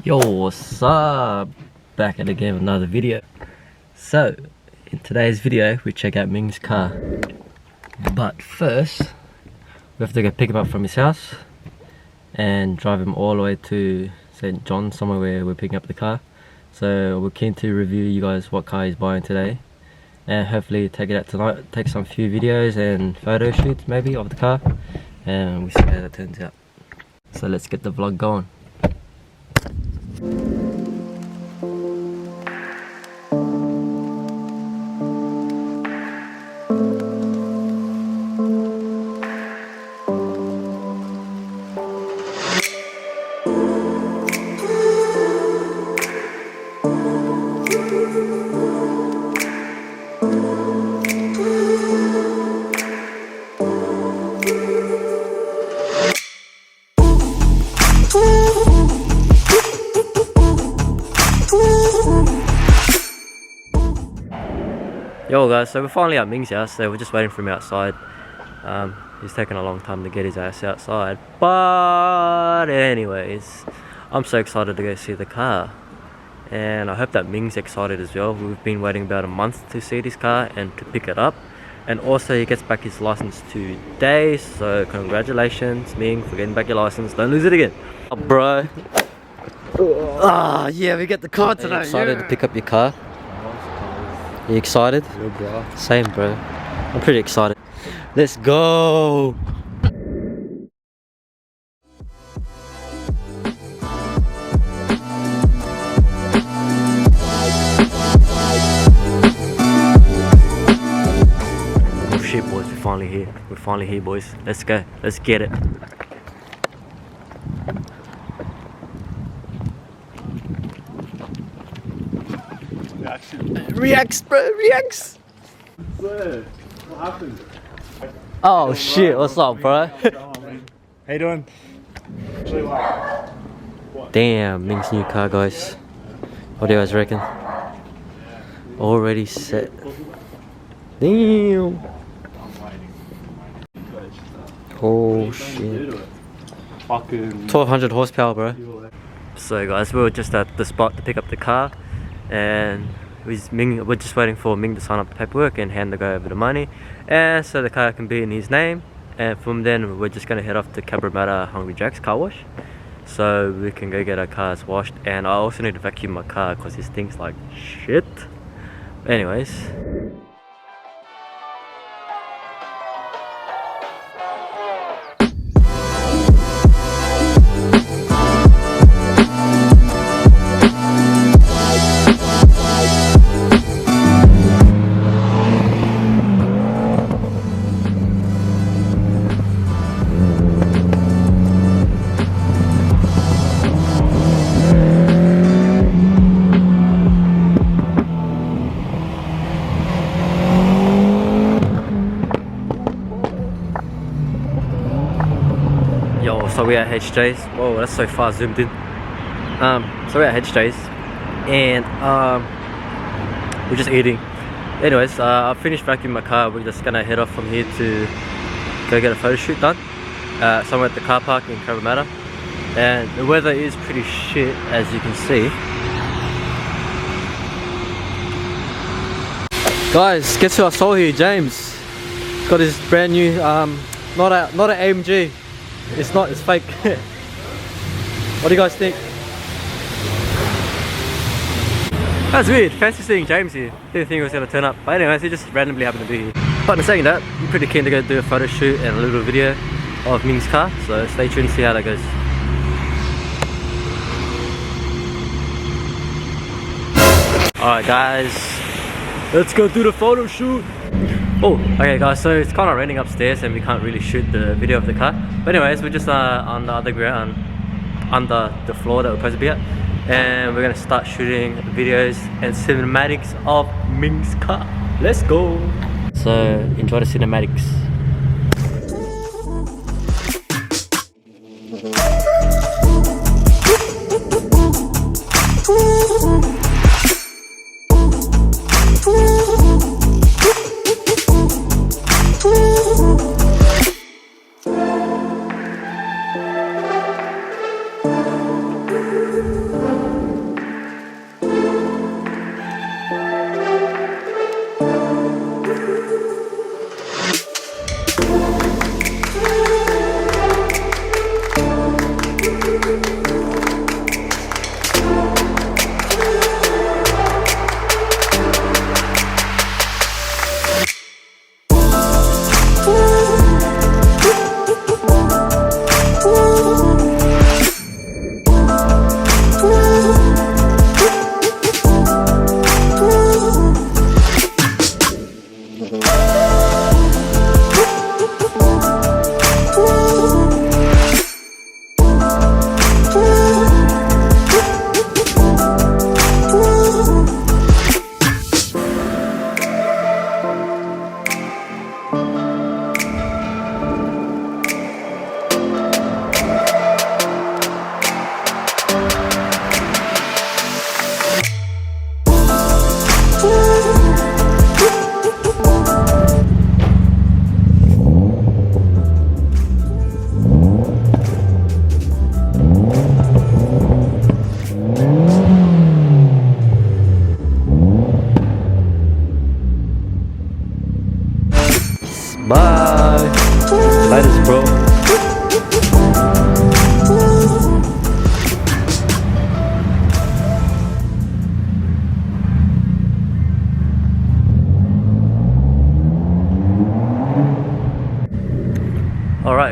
Yo, what's up? Back at again with another video. So, in today's video, we check out Ming's car. But first, we have to go pick him up from his house and drive him all the way to St. John, somewhere where we're picking up the car. So we're keen to review you guys what car he's buying today, and hopefully take it out tonight, take some few videos and photo shoots maybe of the car, and we'll see how that turns out. So let's get the vlog going. Yo guys, so we're finally at Ming's house, so we're just waiting for him outside. He's taking a long time to get his ass outside, but anyways, I'm so excited to go see the car, and I hope that Ming's excited as well. We've been waiting about a month to see this car and to pick it up, and also he gets back his license today, so congratulations Ming for getting back your license. Don't lose it again. Oh, bro. Yeah, we get the car today. Are you excited to pick up your car? You excited? Yeah, bro. Same, bro. I'm pretty excited. Let's go! Oh shit, boys, we're finally here. We're finally here, boys. Let's go. Let's get it. Reacts, bro, reacts! What happened? Oh shit, what's up, bro? How you doing? Damn, Ming's new car, guys. What do you guys reckon? Already set. Damn! Oh shit. 1200 horsepower, bro. So guys, we were just at the spot to pick up the car, and we're just waiting for Ming to sign up the paperwork and hand the guy over the money, and so the car can be in his name, and from then we're just going to head off to Cabramatta Hungry Jack's car wash so we can go get our cars washed. And I also need to vacuum my car because this thing's like shit. Anyways, so we're at HJ's. Whoa, that's so far zoomed in. So we're at HJ's, and we're just eating. Anyways, I've finished vacuuming my car. We're just gonna head off from here to go get a photo shoot done somewhere at the car park in Cabramatta. And the weather is pretty shit, as you can see. Guys, guess who I saw here? James. He's got his brand new not an AMG. It's not, it's fake. What do you guys think? That's weird. Fancy seeing James here. Didn't think he was going to turn up. But anyways, he just randomly happened to be here. But in saying that, I'm pretty keen to go do a photo shoot and a little video of Ming's car. So stay tuned to see how that goes. Alright guys, let's go do the photo shoot. Oh, okay guys, so it's kind of raining upstairs and we can't really shoot the video of the car. But anyways, we're just on the other ground, under the floor that we're supposed to be at. And we're going to start shooting videos and cinematics of Ming's car. Let's go! So, enjoy the cinematics.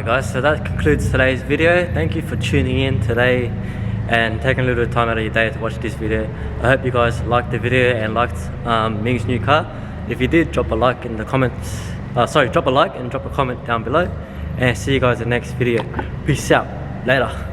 Alright guys, so that concludes today's video. Thank you for tuning in today and taking a little time out of your day to watch this video. I hope you guys liked the video and liked Ming's new car. If you did, drop a like in the comments. Drop a like and drop a comment down below. And see you guys in the next video. Peace out. Later.